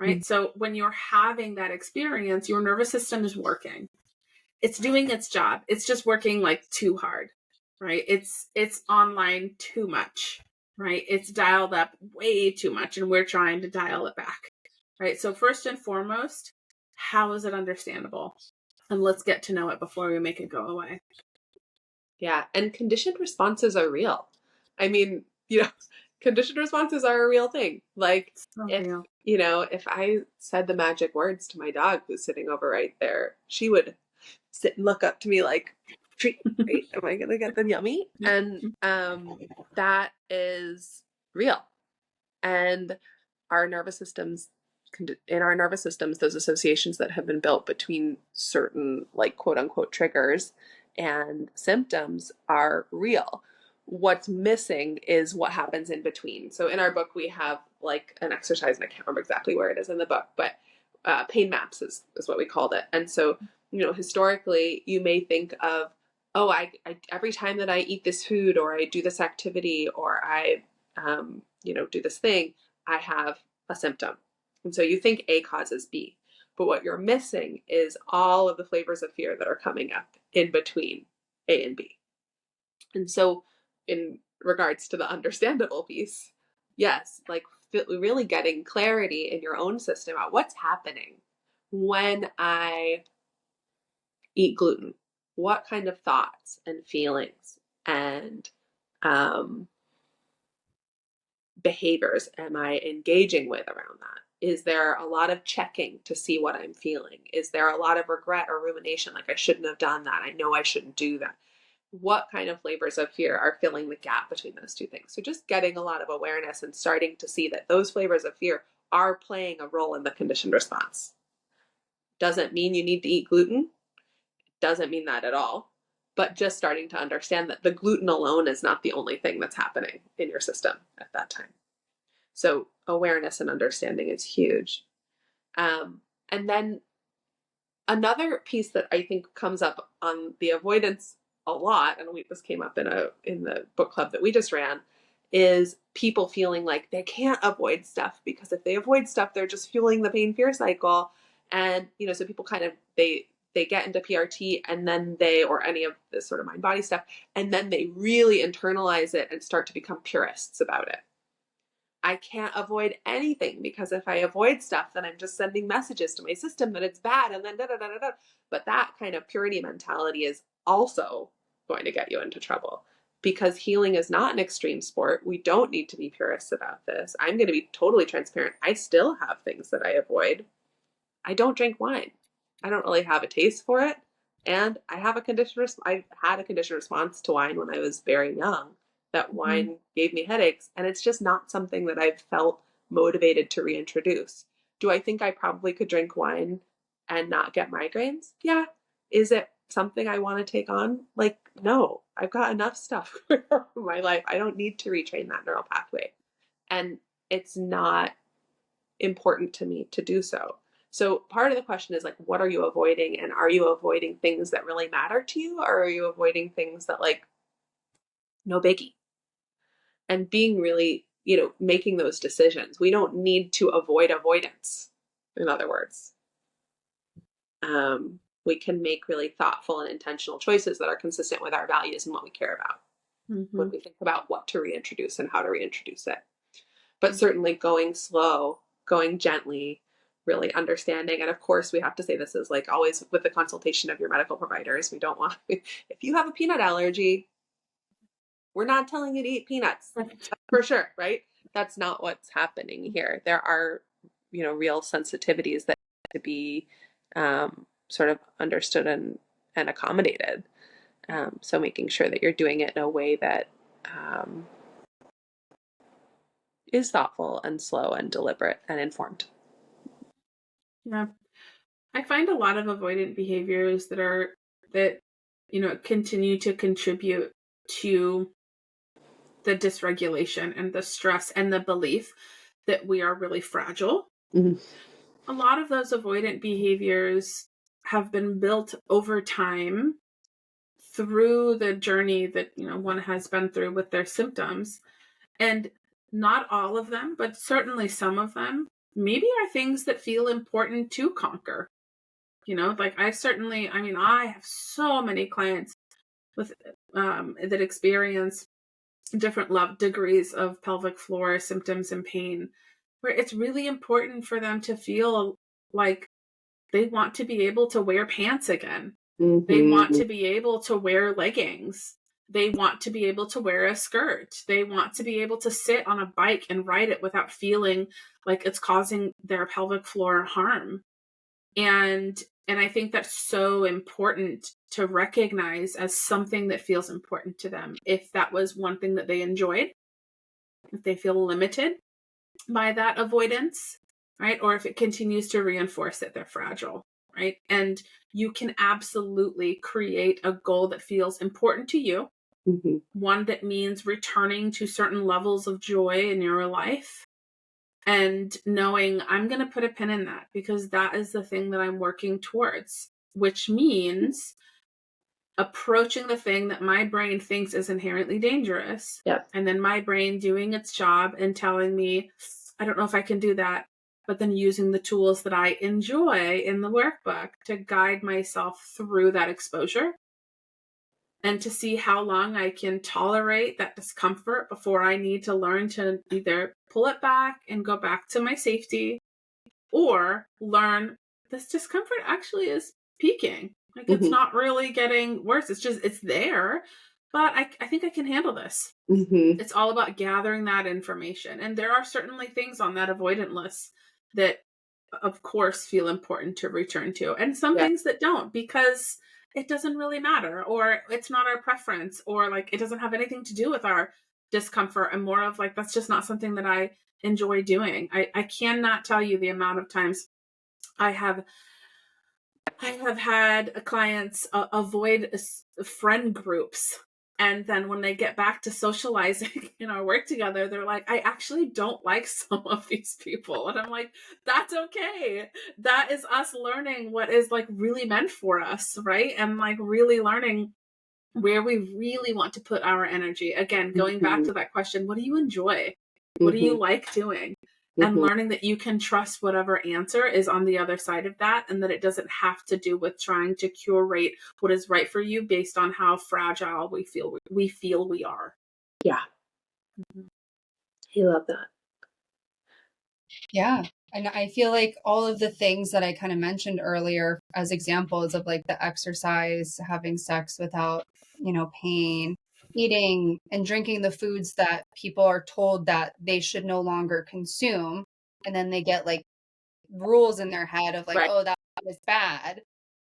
Mm-hmm. Right. So when you're having that experience, your nervous system is working. It's doing its job. It's just working like too hard. Right. It's online too much. Right. It's dialed up way too much and we're trying to dial it back. Right. So first and foremost, how is it understandable? And let's get to know it before we make it go away. Yeah. And conditioned responses are real. I mean, conditioned responses are a real thing. Like So if, real. if I said the magic words to my dog who's sitting over right there, she would sit and look up to me like, treat, right? Am I going to get the yummy? And that is real. And our nervous systems, in our nervous systems, those associations that have been built between certain, like, quote unquote, triggers and symptoms are real. What's missing is what happens in between. So in our book, we have like an exercise, and I can't remember exactly where it is in the book, but pain maps is what we called it. And so, historically, you may think of, oh, I every time that I eat this food or I do this activity or I do this thing, I have a symptom. And so you think A causes B. But what you're missing is all of the flavors of fear that are coming up in between A and B. And so, in regards to the understandable piece, yes, like really getting clarity in your own system about what's happening when I eat gluten. What kind of thoughts and feelings and behaviors am I engaging with around that? Is there a lot of checking to see what I'm feeling? Is there a lot of regret or rumination, like I shouldn't have done that? I know I shouldn't do that. What kind of flavors of fear are filling the gap between those two things? So just getting a lot of awareness and starting to see that those flavors of fear are playing a role in the conditioned response. Doesn't mean you need to eat gluten. Doesn't mean that at all. But just starting to understand that the gluten alone is not the only thing that's happening in your system at that time. So awareness and understanding is huge. And then another piece that I think comes up on the avoidance a lot, and this came up in the book club that we just ran, is people feeling like they can't avoid stuff because if they avoid stuff, they're just fueling the pain fear cycle. And so people kind of they get into PRT and then or any of this sort of mind body stuff, and then they really internalize it and start to become purists about it. I can't avoid anything because if I avoid stuff, then I'm just sending messages to my system that it's bad and then da da da da da. But that kind of purity mentality is also going to get you into trouble because healing is not an extreme sport. We don't need to be purists about this. I'm going to be totally transparent. I still have things that I avoid. I don't drink wine. I don't really have a taste for it. And I have I had a conditioned response to wine when I was very young. That wine gave me headaches, and it's just not something that I've felt motivated to reintroduce. Do I think I probably could drink wine and not get migraines? Yeah. Is it something I want to take on? Like, no, I've got enough stuff in my life. I don't need to retrain that neural pathway. And it's not important to me to do so. So part of the question is like, what are you avoiding? And are you avoiding things that really matter to you? Or are you avoiding things that like, no biggie? And being really, making those decisions. We don't need to avoid avoidance, in other words. we can make really thoughtful and intentional choices that are consistent with our values and what we care about when we think about what to reintroduce and how to reintroduce it. But certainly going slow, going gently, really understanding. And of course, we have to say this is like always with the consultation of your medical providers. We don't want, if you have a peanut allergy, we're not telling you to eat peanuts for sure, right? That's not what's happening here. There are, real sensitivities that need to be sort of understood and accommodated. So making sure that you're doing it in a way that is thoughtful and slow and deliberate and informed. Yeah. I find a lot of avoidant behaviors that continue to contribute to the dysregulation and the stress and the belief that we are really fragile. Mm-hmm. A lot of those avoidant behaviors have been built over time through the journey that one has been through with their symptoms. And not all of them, but certainly some of them maybe are things that feel important to conquer. Like I have so many clients with that experience different degrees of pelvic floor symptoms and pain, where it's really important for them to feel like they want to be able to wear pants again. Mm-hmm. They want to be able to wear leggings. They want to be able to wear a skirt. They want to be able to sit on a bike and ride it without feeling like it's causing their pelvic floor harm. And I think that's so important to recognize as something that feels important to them. If that was one thing that they enjoyed, if they feel limited by that avoidance, right? Or if it continues to reinforce that they're fragile, right? And you can absolutely create a goal that feels important to you. Mm-hmm. One that means returning to certain levels of joy in your life. And knowing I'm going to put a pin in that because that is the thing that I'm working towards, which means approaching the thing that my brain thinks is inherently dangerous. Yep. And then my brain doing its job and telling me, I don't know if I can do that. But then using the tools that I enjoy in the workbook to guide myself through that exposure and to see how long I can tolerate that discomfort before I need to learn to either pull it back and go back to my safety or learn this discomfort actually is peaking. Like it's not really getting worse. It's there, but I think I can handle this. Mm-hmm. It's all about gathering that information. And there are certainly things on that avoidant list that of course feel important to return to and some things that don't because it doesn't really matter or it's not our preference or like it doesn't have anything to do with our discomfort and more of like that's just not something that I enjoy doing. I cannot tell you the amount of times I have had clients avoid friend groups. And then when they get back to socializing in our work together, they're like, I actually don't like some of these people. And I'm like, that's okay. That is us learning what is like really meant for us, right? And like really learning where we really want to put our energy. Again, going back to that question, what do you enjoy? What do you like doing? And learning that you can trust whatever answer is on the other side of that and that it doesn't have to do with trying to curate what is right for you based on how fragile we feel we are. Yeah. I love that. Yeah. And I feel like all of the things that I kind of mentioned earlier as examples of like the exercise, having sex without, pain, eating and drinking the foods that people are told that they should no longer consume. And then they get like rules in their head of like, Right. oh, that was bad.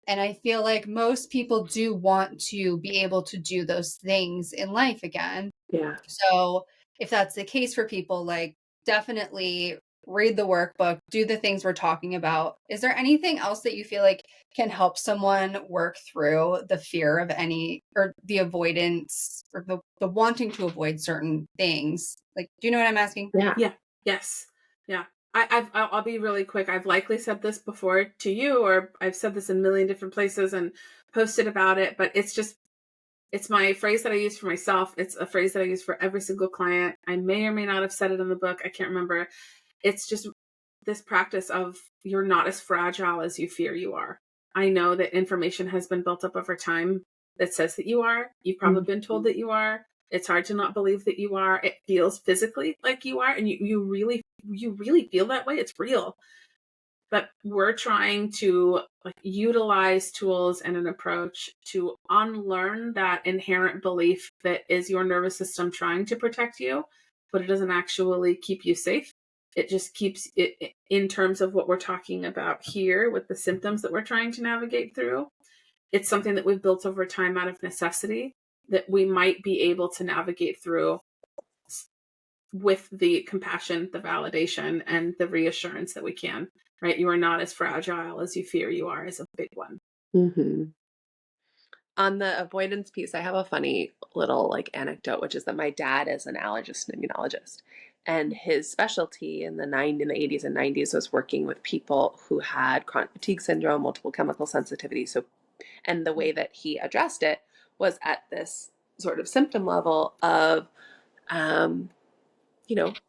And I feel like most people do want to be able to do those things in life again. Yeah. So if that's the case for people, like definitely read the workbook, do the things we're talking about. Is there anything else that you feel like can help someone work through the fear of any or the avoidance or the wanting to avoid certain things? Like, do you know what I'm asking? Yeah. Yes. Yeah. I'll be really quick. I've likely said this before to you, or I've said this in a million different places and posted about it, but it's my phrase that I use for myself. It's a phrase that I use for every single client. I may or may not have said it in the book. I can't remember. It's just this practice of you're not as fragile as you fear you are. I know that information has been built up over time that says that you are. You've probably been told that you are. It's hard to not believe that you are. It feels physically like you are, and you really feel that way. It's real. But we're trying to utilize tools and an approach to unlearn that inherent belief that is your nervous system trying to protect you, but it doesn't actually keep you safe. It just keeps it in terms of what we're talking about here with the symptoms that we're trying to navigate through. It's something that we've built over time out of necessity that we might be able to navigate through with the compassion, the validation, and the reassurance that we can, right? You are not as fragile as you fear you are is a big one. Mm-hmm. On the avoidance piece, I have a funny little anecdote, which is that my dad is an allergist and immunologist. And his specialty in the 80s and 90s was working with people who had chronic fatigue syndrome, multiple chemical sensitivity. And the way that he addressed it was at this sort of symptom level of,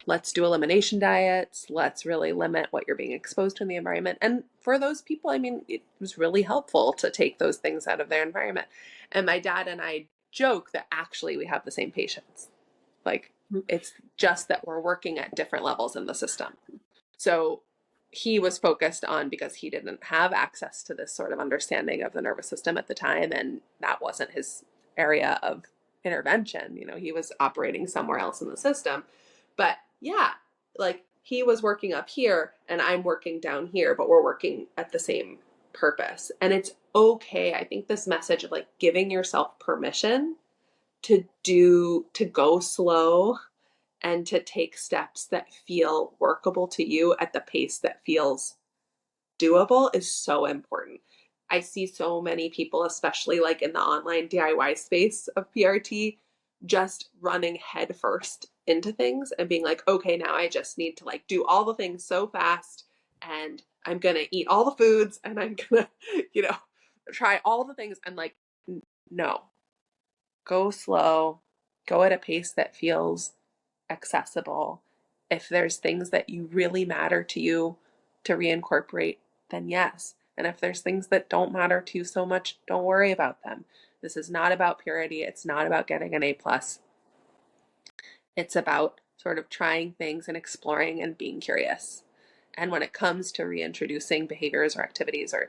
let's do elimination diets. Let's really limit what you're being exposed to in the environment. And for those people, it was really helpful to take those things out of their environment. And my dad and I joke that actually we have the same patients. It's just that we're working at different levels in the system. So he was focused on, because he didn't have access to this sort of understanding of the nervous system at the time, and that wasn't his area of intervention. He was operating somewhere else in the system. But yeah, he was working up here and I'm working down here, but we're working at the same purpose. And it's okay. I think this message of giving yourself permission to go slow and to take steps that feel workable to you at the pace that feels doable is so important. I see so many people, especially in the online DIY space of PRT, just running headfirst into things and being okay, now I just need to do all the things so fast, and I'm going to eat all the foods, and I'm going to, try all the things. And no, go slow, go at a pace that feels accessible. If there's things that you really matter to you to reincorporate, then yes. And if there's things that don't matter to you so much, don't worry about them. This is not about purity. It's not about getting an A+. It's about sort of trying things and exploring and being curious. And when it comes to reintroducing behaviors or activities or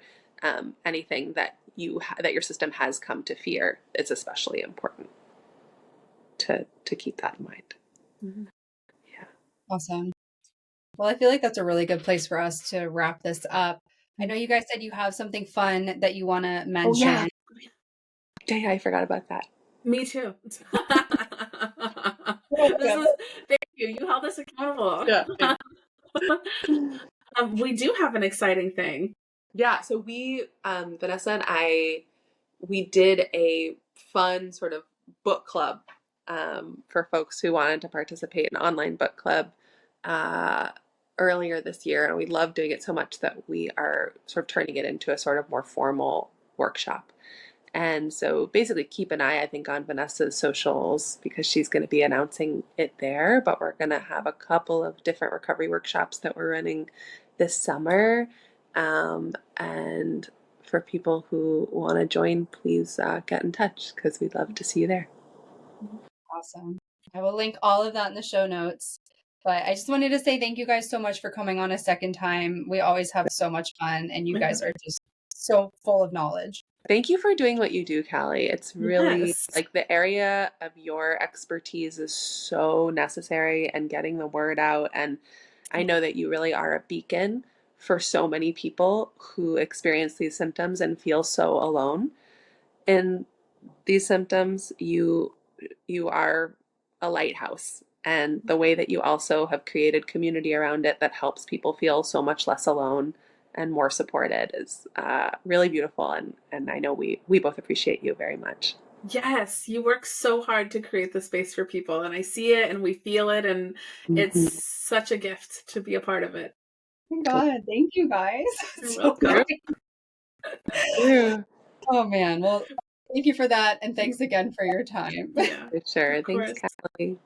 anything that that your system has come to fear, it's especially important to keep that in mind. Mm-hmm. Yeah. Awesome. Well, I feel like that's a really good place for us to wrap this up. I know you guys said you have something fun that you want to mention. Oh, yeah. Dang, I forgot about that. Me too. Thank you. You held us accountable. Yeah. We do have an exciting thing. Yeah. So we, Vanessa and I, we did a fun sort of book club for folks who wanted to participate in an online book club earlier this year. And we love doing it so much that we are sort of turning it into a sort of more formal workshop. And so basically keep an eye, I think, on Vanessa's socials, because she's going to be announcing it there. But we're going to have a couple of different recovery workshops that we're running this summer. And for people who want to join, please get in touch, because we'd love to see you there. Awesome. I will link all of that in the show notes. But I just wanted to say thank you guys so much for coming on a second time. We always have so much fun, and you guys are just so full of knowledge. Thank you for doing what you do, Callie. It's really the area of your expertise is so necessary, and getting the word out. And I know that you really are a beacon for so many people who experience these symptoms and feel so alone in these symptoms. You are a lighthouse, and the way that you also have created community around it that helps people feel so much less alone and more supported is really beautiful. And I know we both appreciate you very much. Yes, you work so hard to create the space for people, and I see it and we feel it, and it's such a gift to be a part of it. Oh my God, thank you guys. You're welcome. Yeah. Oh man, well, thank you for that, and thanks again for your time. Yeah, for sure. Thanks, Callie.